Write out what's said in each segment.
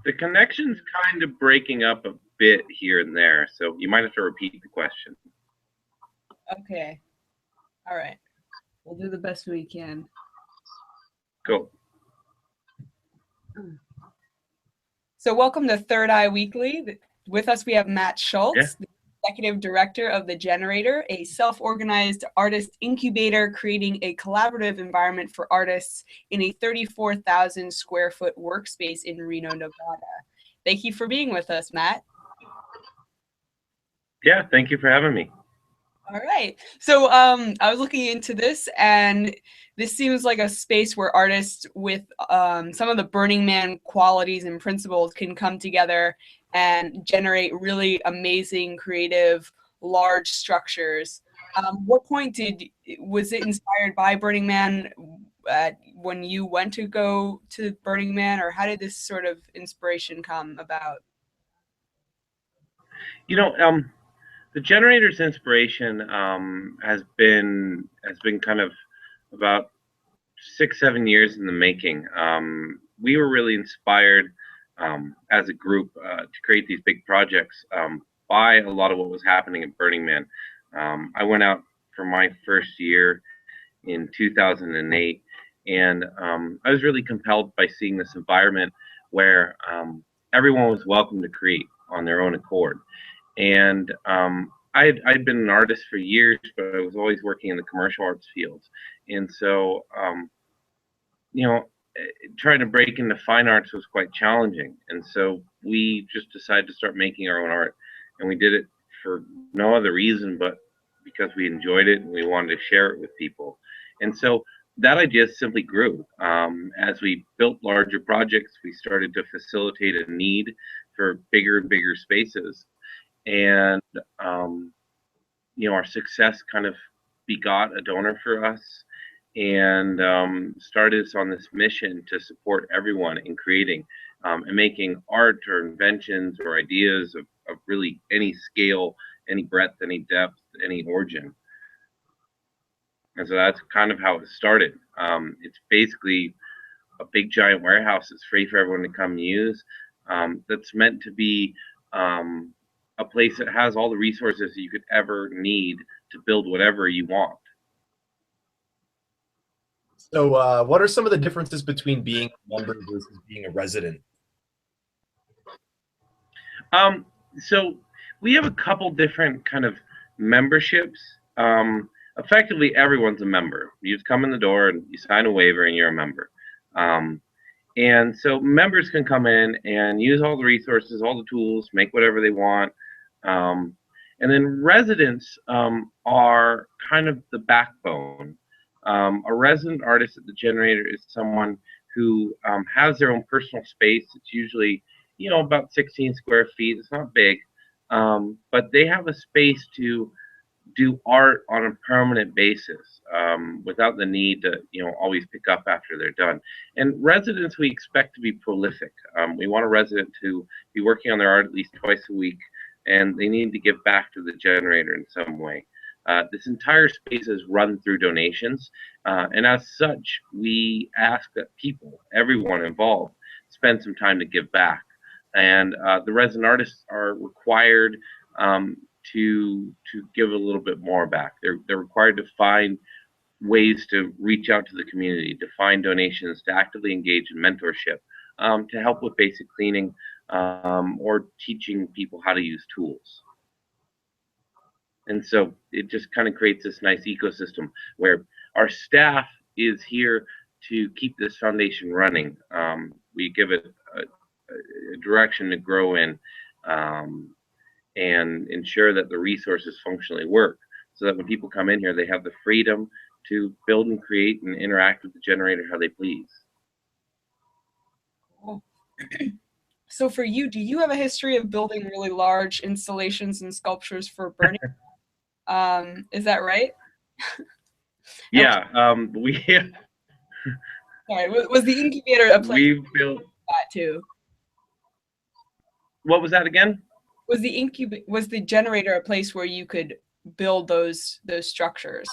The connection's kind of breaking up a bit here and there, so you might have to repeat the question. Okay. All right. We'll do the best we can. Cool. So welcome to Third Eye Weekly. With us, we have Matt Schultz, Yeah. the Executive Director of The Generator, a self-organized artist incubator creating a collaborative environment for artists in a 34,000 square foot workspace in Reno, Nevada. Thank you for being with us, Matt. Yeah, thank you for having me. All right. So I was looking into this, and this seems like a space where artists with some of the Burning Man qualities and principles can come together and generate really amazing, creative, large structures. What point was it inspired by Burning Man when you went to go to Burning Man, or how did this sort of inspiration come about? You know, the generator's inspiration has been kind of about 6, 7 years in the making. We were really inspired as a group to create these big projects by a lot of what was happening at Burning Man. I went out for my first year in 2008, and I was really compelled by seeing this environment where everyone was welcome to create on their own accord. And I'd been an artist for years, but I was always working in the commercial arts fields. And so, you know, trying to break into fine arts was quite challenging. And so we just decided to start making our own art. And we did it for no other reason but because we enjoyed it and we wanted to share it with people. And so that idea simply grew. As we built larger projects, we started to facilitate a need for bigger and bigger spaces. And our success kind of begot a donor for us and started us on this mission to support everyone in creating and making art or inventions or ideas of really any scale, any breadth, any depth, any origin. And so that's kind of how it started. It's basically a big giant warehouse that's free for everyone to come use. That's meant to be a place that has all the resources you could ever need to build whatever you want. So, what are some of the differences between being a member versus being a resident? So we have a couple different kind of memberships. Effectively, everyone's a member. You just come in the door and you sign a waiver, and you're a member. And so members can come in and use all the resources, all the tools, make whatever they want. And then residents are kind of the backbone. A resident artist at the Generator is someone who has their own personal space. It's usually, about 16 square feet. It's not big, but they have a space to do art on a permanent basis without the need to, always pick up after they're done. And residents, we expect to be prolific. We want a resident to be working on their art at least twice a week, and they need to give back to the Generator in some way. This entire space is run through donations, and as such, we ask that people, everyone involved, spend some time to give back. And the resident artists are required to give a little bit more back. They're required to find ways to reach out to the community, to find donations, to actively engage in mentorship, to help with basic cleaning, or teaching people how to use tools. And so it just kind of creates this nice ecosystem where our staff is here to keep this foundation running. We give it a direction to grow in, and ensure that the resources functionally work, so that when people come in here, they have the freedom to build and create and interact with the Generator how they please. So for you, do you have a history of building really large installations and sculptures for Burning? Is that right? Yeah, we Sorry, was the incubator a place we've built. that too? What was that again? Was the Generator a place where you could build those structures?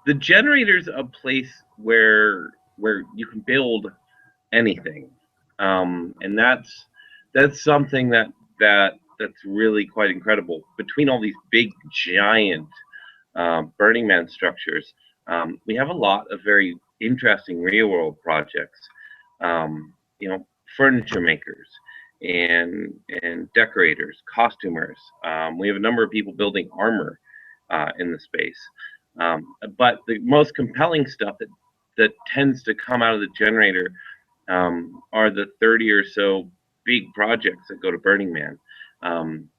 The Generator's a place where you can build anything. And that's something that's really quite incredible. Between all these big giant Burning Man structures, we have a lot of very interesting real world projects. You know, furniture makers and decorators, costumers. We have a number of people building armor in the space. But the most compelling stuff that tends to come out of the generator are the 30 or so big projects that go to Burning Man. Um,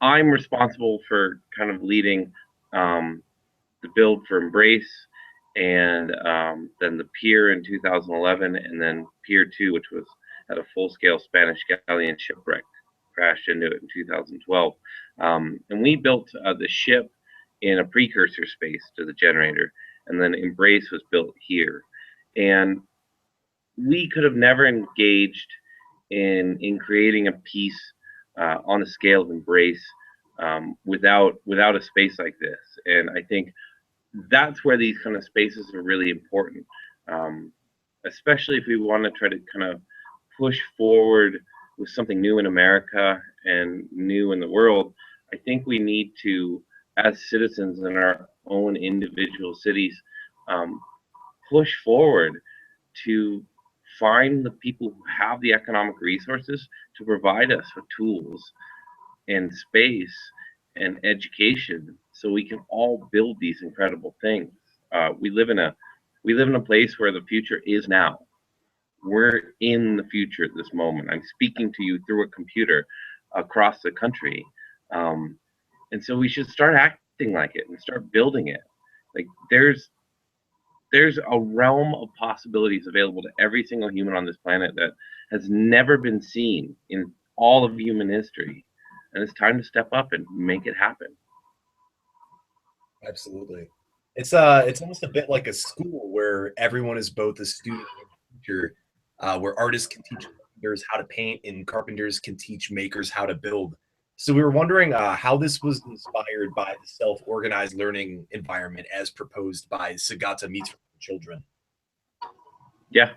I'm responsible for kind of leading um, the build for Embrace, and then the Pier in 2011, and then Pier 2, which was at a full-scale Spanish galleon shipwreck, crashed into it in 2012. And we built the ship in a precursor space to the generator, and then Embrace was built here. And we could have never engaged in creating a piece on the scale of Embrace without a space like this. And I think that's where these kind of spaces are really important, um, especially if we want to try to kind of push forward with something new in America and new in the world. I think we need to, as citizens in our own individual cities, um, push forward to find the people who have the economic resources to provide us with tools and space and education so we can all build these incredible things. We live in a place where the future is now. We're in the future at this moment. I'm speaking to you through a computer across the country. Um, and so we should start acting like it and start building it. Like there's a realm of possibilities available to every single human on this planet that has never been seen in all of human history. And it's time to step up and make it happen. Absolutely. It's almost a bit like a school where everyone is both a student and a teacher, where artists can teach carpenters how to paint and carpenters can teach makers how to build. So we were wondering how this was inspired by the self-organized learning environment as proposed by Sagata Mitra for Children. Yeah,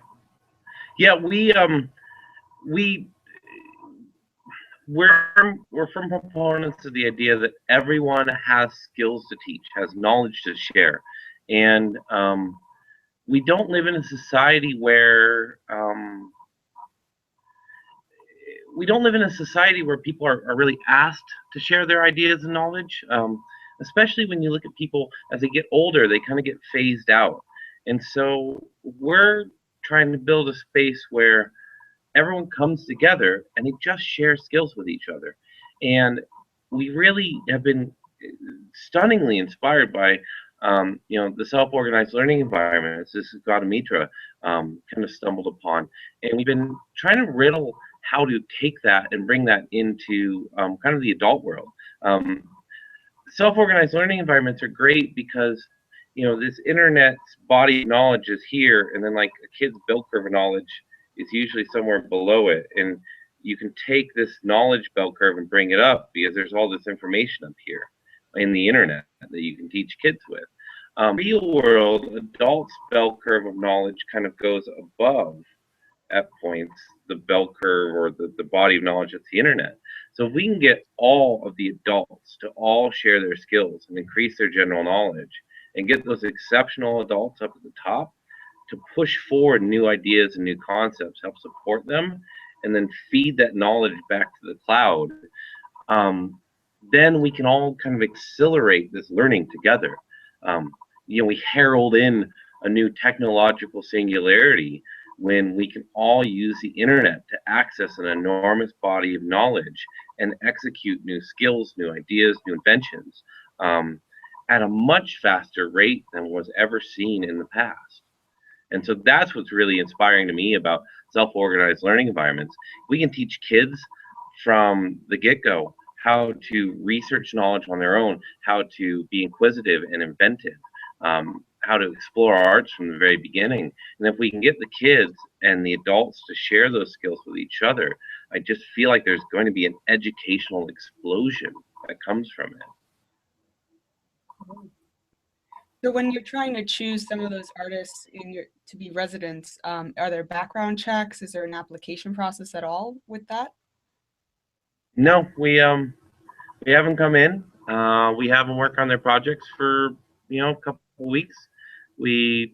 yeah. We we're from proponents of the idea that everyone has skills to teach, has knowledge to share, and we don't live in a society where people are really asked to share their ideas and knowledge. Especially when you look at people as they get older, they kind of get phased out, and so we're trying to build a space where everyone comes together and they just share skills with each other. And we really have been stunningly inspired by the self-organized learning environments this is Gaudamitra kind of stumbled upon. And we've been trying to riddle how to take that and bring that into kind of the adult world. Um, Self-organized learning environments are great because this internet's body of knowledge is here, and then like a kid's bell curve of knowledge is usually somewhere below it, and you can take this knowledge bell curve and bring it up because there's all this information up here in the internet that you can teach kids with. Real world adults bell curve of knowledge kind of goes above at points the bell curve or the body of knowledge that's the internet. So if we can get all of the adults to all share their skills and increase their general knowledge and get those exceptional adults up at the top to push forward new ideas and new concepts, help support them, and then feed that knowledge back to the cloud, then we can all kind of accelerate this learning together. We herald in a new technological singularity when we can all use the internet to access an enormous body of knowledge and execute new skills, new ideas, new inventions at a much faster rate than was ever seen in the past. And so that's what's really inspiring to me about self-organized learning environments. We can teach kids from the get-go how to research knowledge on their own, how to be inquisitive and inventive, how to explore arts from the very beginning. And if we can get the kids and the adults to share those skills with each other, I just feel like there's going to be an educational explosion that comes from it. So when you're trying to choose some of those artists in your to be residents, are there background checks? Is there an application process at all with that? No, we haven't come in. We have them work on their projects for a couple of weeks. We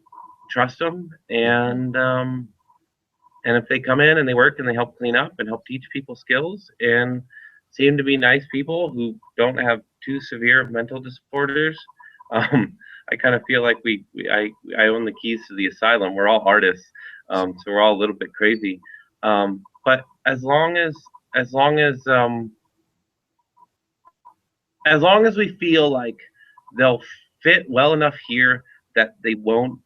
trust them, and if they come in and they work and they help clean up and help teach people skills and seem to be nice people who don't have too severe mental disorders, I kind of feel like I own the keys to the asylum. We're all artists, so we're all a little bit crazy. But as long as long as we feel like they'll fit well enough here that they won't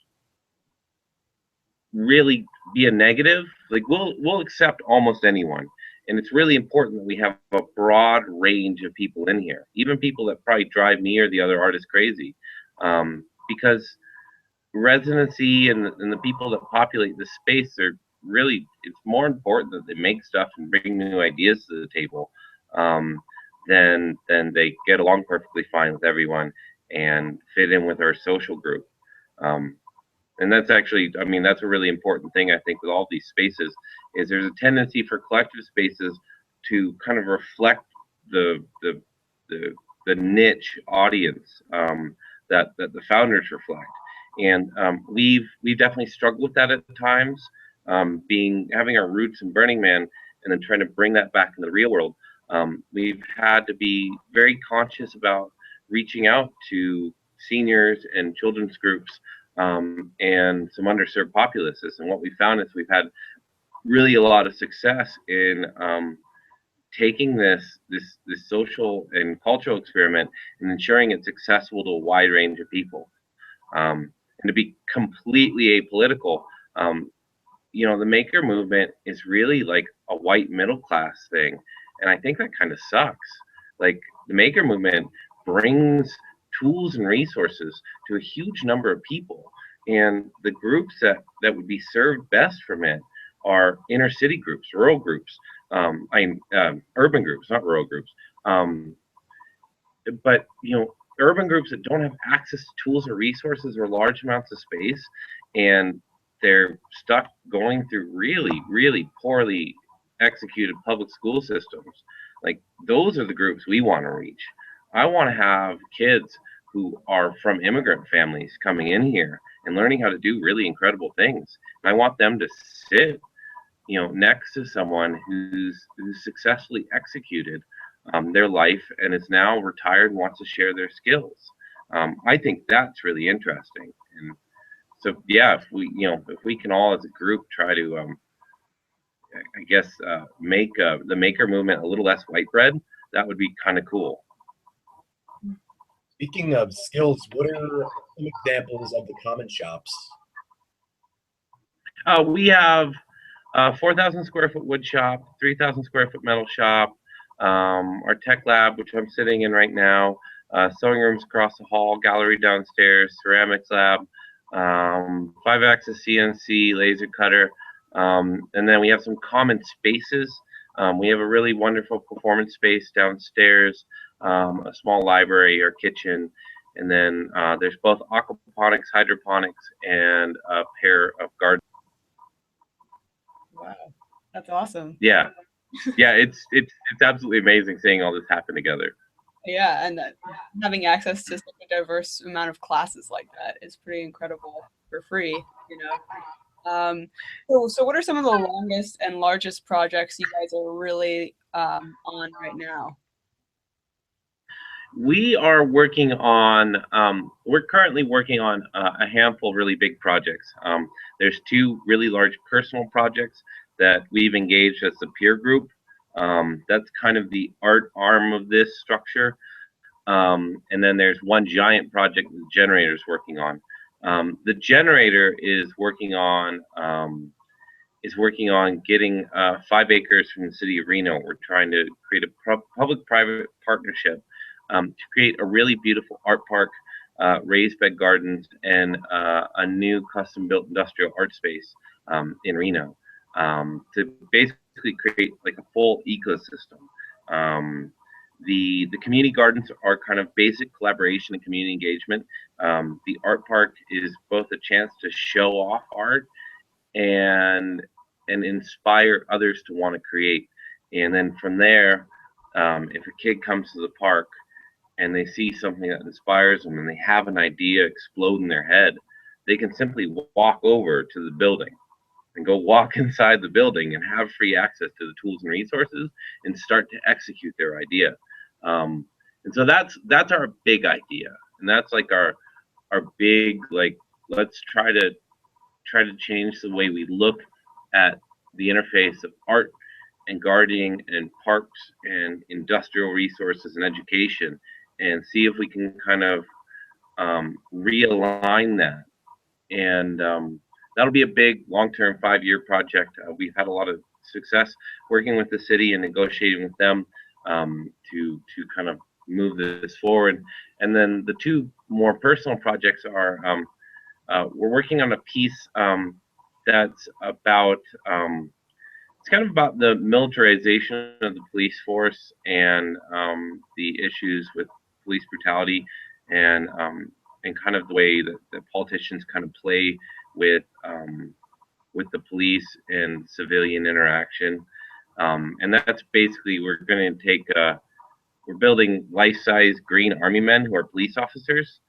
really be a negative, like we'll accept almost anyone. And it's really important that we have a broad range of people in here, even people that probably drive me or the other artists crazy, because residency and the people that populate the space are really, it's more important that they make stuff and bring new ideas to the table, than they get along perfectly fine with everyone and fit in with our social group. Um, and that's actually, I mean, that's a really important thing I think with all these spaces is there's a tendency for collective spaces to kind of reflect the the the, the niche audience, that the founders reflect, and we've definitely struggled with that at times, being having our roots in Burning Man and then trying to bring that back in the real world. We've had to be very conscious about reaching out to seniors and children's groups, and some underserved populaces. And what we found is we've had really a lot of success in, taking this social and cultural experiment and ensuring it's accessible to a wide range of people. And to be completely apolitical, the maker movement is really like a white middle class thing, and I think that kind of sucks. Like the maker movement brings tools and resources to a huge number of people, and the groups that would be served best from it are inner city groups, rural groups, urban groups, not rural groups. But urban groups that don't have access to tools or resources or large amounts of space, and they're stuck going through really, really poorly executed public school systems. Like those are the groups we want to reach. I want to have kids who are from immigrant families coming in here and learning how to do really incredible things. And I want them to sit, next to someone who's successfully executed, their life and is now retired and wants to share their skills. I think that's really interesting. And so, yeah, if we can all as a group try to, I guess, make the maker movement a little less white bread, that would be kind of cool. Speaking of skills, what are some examples of the common shops? We have 4,000 square foot wood shop, 3,000 square foot metal shop, our tech lab, which I'm sitting in right now, sewing rooms across the hall, gallery downstairs, ceramics lab, 5-axis CNC, laser cutter, and then we have some common spaces. We have a really wonderful performance space downstairs, a small library or kitchen, and then there's both aquaponics, hydroponics, and a pair of gardens. Wow, that's awesome. Yeah, yeah, it's absolutely amazing seeing all this happen together. Yeah, and having access to such a diverse amount of classes like that is pretty incredible for free, you know. So what are some of the longest and largest projects you guys are really on right now? We're currently working on a handful of really big projects. There's two really large personal projects that we've engaged as a peer group. That's kind of the art arm of this structure. And then there's one giant project the generator is working on. The generator is working on getting 5 acres from the city of Reno. We're trying to create a public-private partnership, to create a really beautiful art park, raised bed gardens, and a new custom-built industrial art space, in Reno, to basically create like a full ecosystem. The community gardens are kind of basic collaboration and community engagement. The art park is both a chance to show off art and inspire others to want to create. And then from there, if a kid comes to the park and they see something that inspires them and they have an idea explode in their head, they can simply walk over to the building and go walk inside the building and have free access to the tools and resources and start to execute their idea. And so that's our big idea, and that's like our big, like, let's try to change the way we look at the interface of art and gardening and parks and industrial resources and education, and see if we can kind of realign that. And that'll be a big long-term 5-year project. We've had a lot of success working with the city and negotiating with them to kind of move this forward. And then the two more personal projects are we're working on a piece that's about it's kind of about the militarization of the police force and the issues with police brutality and kind of the way that politicians kind of play with the police and civilian interaction. And that's basically, we're going to take we're building life-size green army men who are police officers,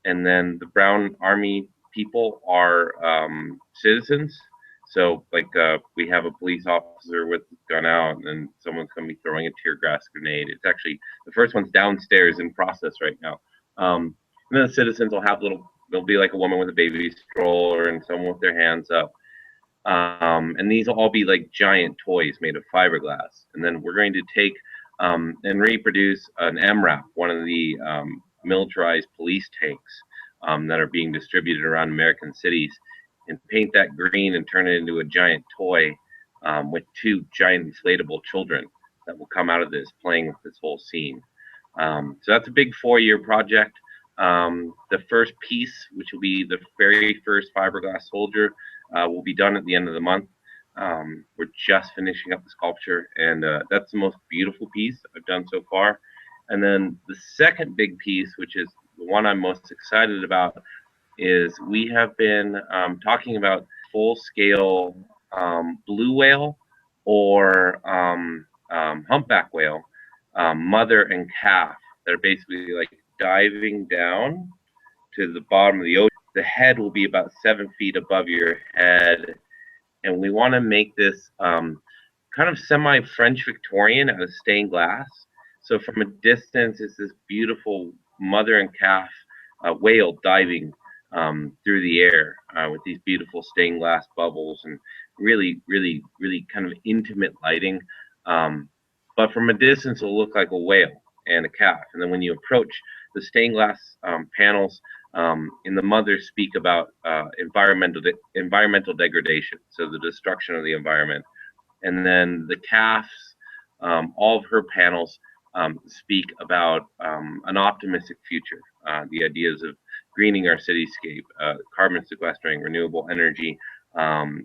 and then the brown army people are citizens. So like we have a police officer with his gun out, and then someone's going to be throwing a tear gas grenade. It's actually, the first one's downstairs in process right now. And then the citizens will have there'll be like a woman with a baby stroller and someone with their hands up. And these will all be like giant toys made of fiberglass. And then we're going to take and reproduce an MRAP, one of the militarized police tanks that are being distributed around American cities, and paint that green and turn it into a giant toy with two giant inflatable children that will come out of this playing with this whole scene. So that's a big 4-year project. The first piece, which will be the very first fiberglass soldier, will be done at the end of the month. We're just finishing up the sculpture, and that's the most beautiful piece I've done so far. And then the second big piece, which is the one I'm most excited about, is we have been talking about full-scale blue whale or humpback whale, mother and calf. They're basically like diving down to the bottom of the ocean. The head will be about 7 feet above your head, and we want to make this kind of semi-French Victorian out of stained glass. So from a distance, it's this beautiful mother and calf whale diving through the air with these beautiful stained glass bubbles and really, really, really kind of intimate lighting. But from a distance, it'll look like a whale and a calf. And then when you approach, the stained glass panels in the mother speak about environmental degradation, so the destruction of the environment. And then the calves, all of her panels speak about an optimistic future, the ideas of greening our cityscape, carbon sequestering, renewable energy,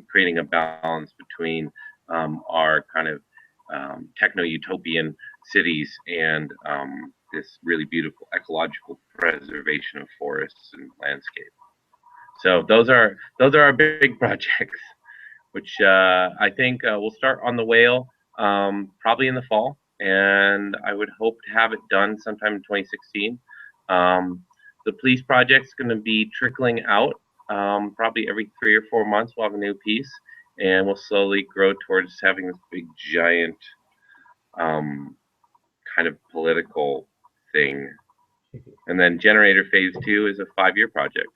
creating a balance between our kind of techno-utopian cities and this really beautiful ecological preservation of forests and landscape. So those are our big projects, which I think we'll start on the whale probably in the fall, and I would hope to have it done sometime in 2016. The police project's going to be trickling out probably every 3 or 4 months. We'll have a new piece, and we'll slowly grow towards having this big giant kind of political thing. And then Generator Phase 2 is a 5-year project.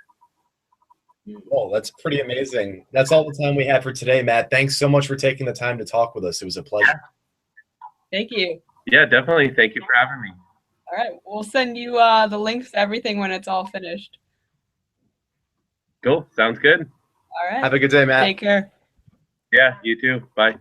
Well, that's pretty amazing. That's all the time we have for today, Matt. Thanks so much for taking the time to talk with us. It was a pleasure. Thank you. Yeah, definitely. Thank you for having me. All right. We'll send you the links to everything when it's all finished. Cool. Sounds good. All right. Have a good day, Matt. Take care. Yeah, you too. Bye.